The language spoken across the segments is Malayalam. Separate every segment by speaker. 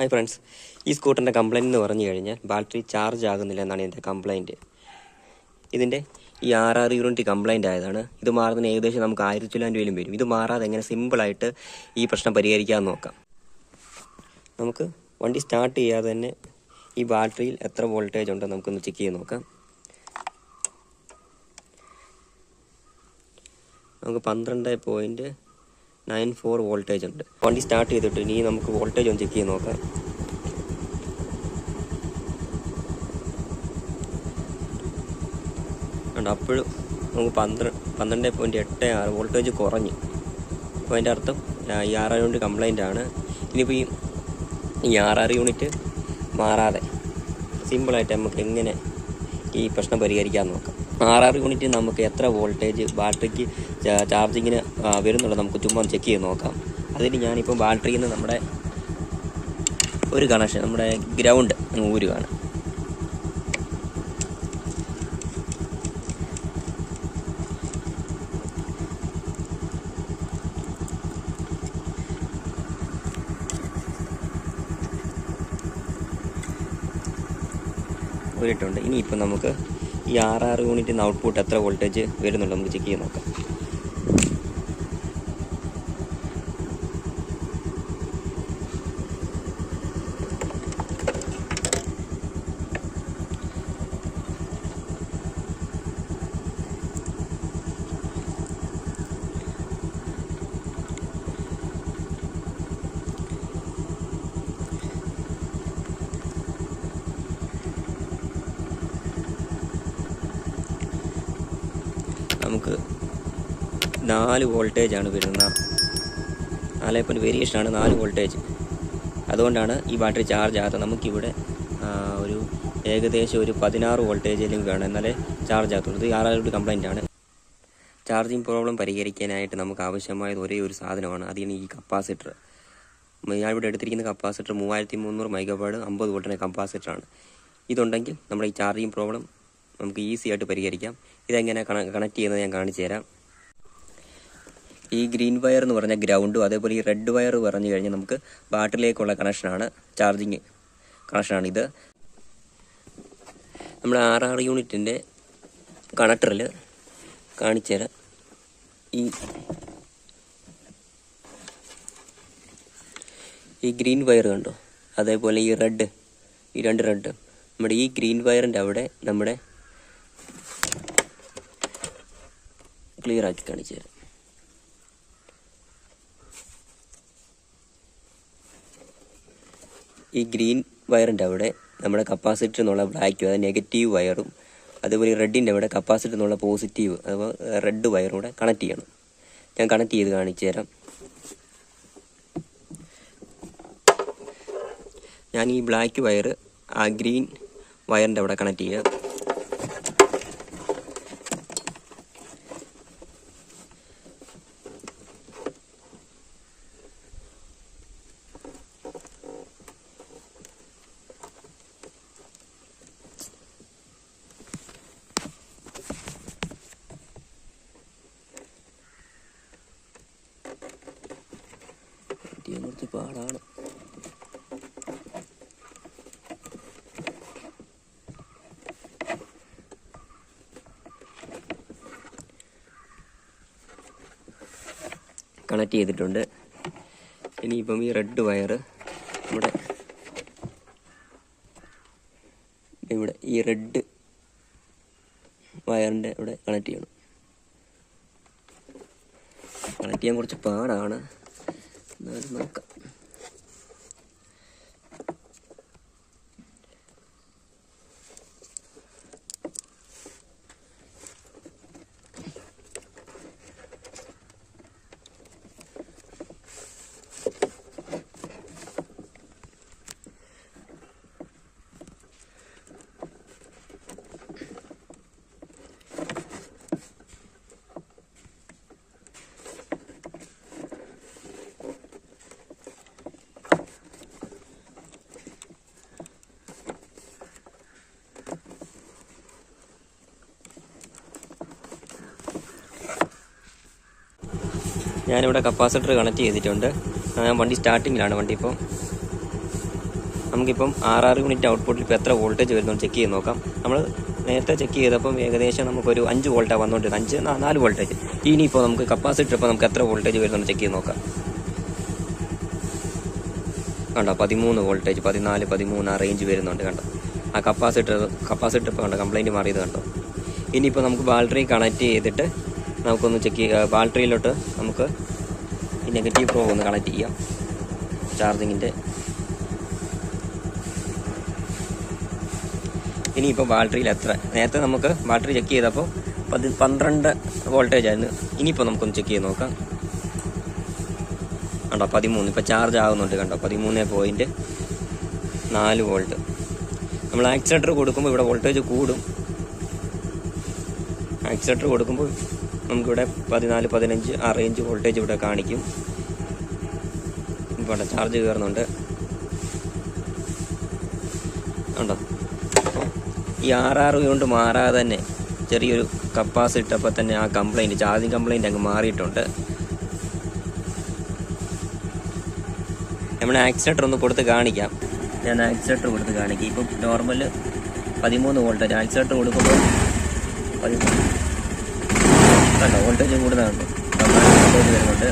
Speaker 1: ഹായ് ഫ്രണ്ട്സ്, ഈ സ്കൂട്ടറിൻ്റെ കംപ്ലയിൻ്റ് എന്ന് പറഞ്ഞു കഴിഞ്ഞാൽ ബാറ്ററി ചാർജ് ആകുന്നില്ല എന്നാണ് ഇതിൻ്റെ കംപ്ലയിൻറ്റ്. ഇതിൻ്റെ ഈ 6 യൂണിറ്റ് കംപ്ലയിൻ്റ് ആയതാണ്. ഇത് മാറുന്നതിന് ഏകദേശം നമുക്ക് 1000 രൂപയിലും വരും. ഇത് മാറാതെ എങ്ങനെ സിമ്പിളായിട്ട് ഈ പ്രശ്നം പരിഹരിക്കാമെന്ന് നോക്കാം. നമുക്ക് വണ്ടി സ്റ്റാർട്ട് ചെയ്യാതെ തന്നെ ഈ ബാറ്ററിയിൽ എത്ര വോൾട്ടേജ് ഉണ്ടോ നമുക്കൊന്ന് ചെക്ക് ചെയ്ത് നോക്കാം. നമുക്ക് 12.94 വോൾട്ടേജ് ഉണ്ട്. വണ്ടി സ്റ്റാർട്ട് ചെയ്തിട്ട് ഇനി നമുക്ക് വോൾട്ടേജ് ഒന്ന് ചെക്ക് ചെയ്ത് നോക്കാം. അപ്പോഴും നമുക്ക് 12.86 വോൾട്ടേജ് കുറഞ്ഞു. അപ്പോൾ അതിൻ്റെ അർത്ഥം ഈ 6 യൂണിറ്റ് കംപ്ലൈൻ്റ് ആണ്. ഇനിയിപ്പോൾ ഈ 6 യൂണിറ്റ് മാറാതെ സിമ്പിളായിട്ട് നമുക്ക് എങ്ങനെ ഈ പ്രശ്നം പരിഹരിക്കാൻ നോക്കാം. 6 യൂണിറ്റ് നമുക്ക് എത്ര വോൾട്ടേജ് ബാറ്ററിക്ക് ചാർജിങ്ങിന് വരുന്നുള്ളത് നമുക്ക് ചുമ്മാ ചെക്ക് ചെയ്ത് നോക്കാം. അതിന് ഞാനിപ്പോൾ ബാറ്ററിയിൽ നിന്ന് നമ്മുടെ ഒരു കണക്ഷൻ നമ്മുടെ ഗ്രൗണ്ട് ഊരുകയാണ്. ഊരിട്ടുണ്ട്. ഇനിയിപ്പോൾ നമുക്ക് ഈ 6 യൂണിറ്റിന് ഔട്ട്പുട്ട് എത്ര വോൾട്ടേജ് വരുന്നുണ്ട് നമുക്ക് ചെക്ക് ചെയ്ത് നോക്കാം. നമുക്ക് 4 വോൾട്ടേജാണ് വരുന്നത്. 4 വേരിയേഷനാണ് 4 വോൾട്ടേജ്. അതുകൊണ്ടാണ് ഈ ബാറ്ററി ചാർജ് ആകാത്തത്. നമുക്കിവിടെ ഒരു ഏകദേശം ഒരു 16 വോൾട്ടേജിലും വേണം, എന്നാലേ ചാർജ് ആകത്തുള്ളൂ. ഇത് 6 യൂണിറ്റ് കംപ്ലൈൻ്റ് ആണ്. ചാർജിങ് പ്രോബ്ലം പരിഹരിക്കാനായിട്ട് നമുക്ക് ആവശ്യമായത് ഒരേ ഒരു സാധനമാണ്. അതിന് ഈ കപ്പാസിറ്റർ. ഞാൻ ഇവിടെ എടുത്തിരിക്കുന്ന കപ്പാസിറ്റർ 3300 മെഗാവാട്ട് 50 വോൾട്ടിൻ്റെ കപ്പാസിറ്ററാണ്. ഇതുണ്ടെങ്കിൽ നമ്മുടെ ഈ ചാർജിങ് പ്രോബ്ലം നമുക്ക് ഈസി ആയിട്ട് പരിഹരിക്കാം. ഇതെങ്ങനെ കണക്ട് ചെയ്യുന്നത് ഞാൻ കാണിച്ചു തരാം. ഈ ഗ്രീൻ വയർ എന്ന് പറഞ്ഞാൽ ഗ്രൗണ്ടും, അതേപോലെ ഈ റെഡ് വയർ പറഞ്ഞു കഴിഞ്ഞാൽ നമുക്ക് ബാറ്ററിയിലേക്കുള്ള കണക്ഷനാണ്, ചാർജിങ് കണക്ഷനാണ്. ഇത് നമ്മുടെ 6 യൂണിറ്റിൻ്റെ കണക്ടറിൽ കാണിച്ചു തരാം. ഈ ഗ്രീൻ വയർ കണ്ടോ, അതേപോലെ ഈ റെഡ്, ഈ 2 റെഡ്, നമ്മുടെ ഈ ഗ്രീൻ വയറിൻ്റെ അവിടെ നമ്മുടെ ക്ലിയർ ആക്കി കാണിച്ചു തരാം. ഈ ഗ്രീൻ വയറിൻ്റെ അവിടെ നമ്മുടെ കപ്പാസിറ്റർ എന്നുള്ള ബ്ലാക്കും, അത് നെഗറ്റീവ് വയറും, അതുപോലെ റെഡിൻ്റെ അവിടെ കപ്പാസിറ്റർ എന്നുള്ള പോസിറ്റീവ്, അതുപോലെ റെഡ് വയറും കൂടെ കണക്ട് ചെയ്യണം. ഞാൻ കണക്ട് ചെയ്ത് കാണിച്ചു തരാം. ഞാൻ ഈ ബ്ലാക്ക് വയർ ആ ഗ്രീൻ വയറിൻ്റെ അവിടെ കണക്ട് ചെയ്യാം. കുറച്ച് പാടാണ്. കണക്ട് ചെയ്തിട്ടുണ്ട്. ഇനിയിപ്പം ഈ റെഡ് വയർ ഇവിടെ ഈ റെഡ് വയറിൻ്റെ ഇവിടെ കണക്ട് ചെയ്യണം. കണക്ട് ചെയ്യാൻ കുറച്ച് പാടാണ്, എന്നാലും നോക്കാം. ഞാനിവിടെ കപ്പാസിറ്റർ കണക്ട് ചെയ്തിട്ടുണ്ട്. ഞാൻ വണ്ടി സ്റ്റാർട്ടിങ്ങിലാണ്. വണ്ടി ഇപ്പോൾ നമുക്കിപ്പം 6 യൂണിറ്റ് ഔട്ട്പുട്ടിൽ ഇപ്പോൾ എത്ര വോൾട്ടേജ് വരുന്നു ചെക്ക് ചെയ്ത് നോക്കാം. നമ്മൾ നേരത്തെ ചെക്ക് ചെയ്തപ്പം ഏകദേശം നമുക്കൊരു 5 വോൾട്ടാണ് വന്നുകൊണ്ടിരുന്നത്, 4 വോൾട്ടേജ്. ഇനിയിപ്പോൾ നമുക്ക് കപ്പാസിറ്റർ ഇപ്പോൾ നമുക്ക് എത്ര വോൾട്ടേജ് വരുന്നു ചെക്ക് ചെയ്ത് നോക്കാം. കണ്ടോ 13 വോൾട്ടേജ്, 14, 13 ആ റേഞ്ച് വരുന്നുണ്ട്. കണ്ടോ ആ കപ്പാസിറ്റർ ഇപ്പോൾ കണ്ടോ കംപ്ലൈൻറ്റ് മാറിയത് കണ്ടോ. ഇനിയിപ്പോൾ നമുക്ക് ബാറ്ററി കണക്ട് ചെയ്തിട്ട് നമുക്കൊന്ന് ചെക്ക് ബാറ്ററിയിലോട്ട് നമുക്ക് ഈ നെഗറ്റീവ് പ്രോബ് ഒന്ന് കണക്ട് ചെയ്യാം ചാർജിങ്ങിൻ്റെ. ഇനിയിപ്പോൾ ബാറ്ററിയിൽ എത്ര, നേരത്തെ നമുക്ക് ബാറ്ററി ചെക്ക് ചെയ്തപ്പോൾ 12 വോൾട്ടേജ് ആയിരുന്നു. ഇനിയിപ്പോൾ നമുക്കൊന്ന് ചെക്ക് ചെയ്ത് നോക്കാം. കണ്ടോ 13 ഇപ്പോൾ ചാർജ് ആകുന്നുണ്ട്. കണ്ടോ 13.4 വോൾട്ട്. നമ്മൾ ആക്സിലേറ്റർ കൊടുക്കുമ്പോൾ ഇവിടെ വോൾട്ടേജ് കൂടും. ആക്സിലേറ്റർ കൊടുക്കുമ്പോൾ നമുക്കിവിടെ 14, 15 ആ റേഞ്ച് വോൾട്ടേജ് ഇവിടെ കാണിക്കും. ഇപ്പോൾ ചാർജ് കയറുന്നുണ്ട്. ഉണ്ടോ ഈ 6 കൊണ്ട് മാറാതെ തന്നെ ചെറിയൊരു കപ്പാസിറ്റർ അപ്പോൾ തന്നെ ആ കംപ്ലൈൻറ്റ്, ചാർജിങ് കംപ്ലൈൻറ്റ് അങ്ങ് മാറിയിട്ടുണ്ട്. നമ്മൾ ആക്സിലേറ്റർ ഒന്ന് കൊടുത്ത് കാണിക്കാം. ഞാൻ ആക്സിലേറ്റർ കൊടുത്ത് കാണിക്കാം. ഇപ്പം നോർമൽ 13 വോൾട്ടേജ്, ആക്സിലേറ്റർ കൊടുക്കുമ്പോൾ 13 കണ്ടോ വോൾട്ടേജ് കൂടുതലുണ്ട്, വോൾട്ടേജ് വരുന്നുണ്ട്.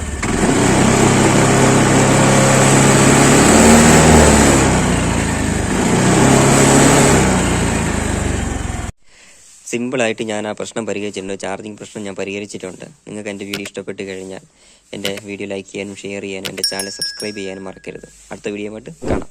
Speaker 1: സിമ്പിളായിട്ട് ഞാൻ ആ പ്രശ്നം പരിഹരിച്ചിട്ടുണ്ട്. ചാർജിങ് പ്രശ്നം ഞാൻ പരിഹരിച്ചിട്ടുണ്ട്. നിങ്ങൾക്ക് എൻ്റെ വീഡിയോ ഇഷ്ടപ്പെട്ട് കഴിഞ്ഞാൽ എൻ്റെ വീഡിയോ ലൈക്ക് ചെയ്യാനും ഷെയർ ചെയ്യാനും എൻ്റെ ചാനൽ സബ്സ്ക്രൈബ് ചെയ്യാനും മറക്കരുത്. അടുത്ത വീഡിയോ ആയിട്ട് കാണാം.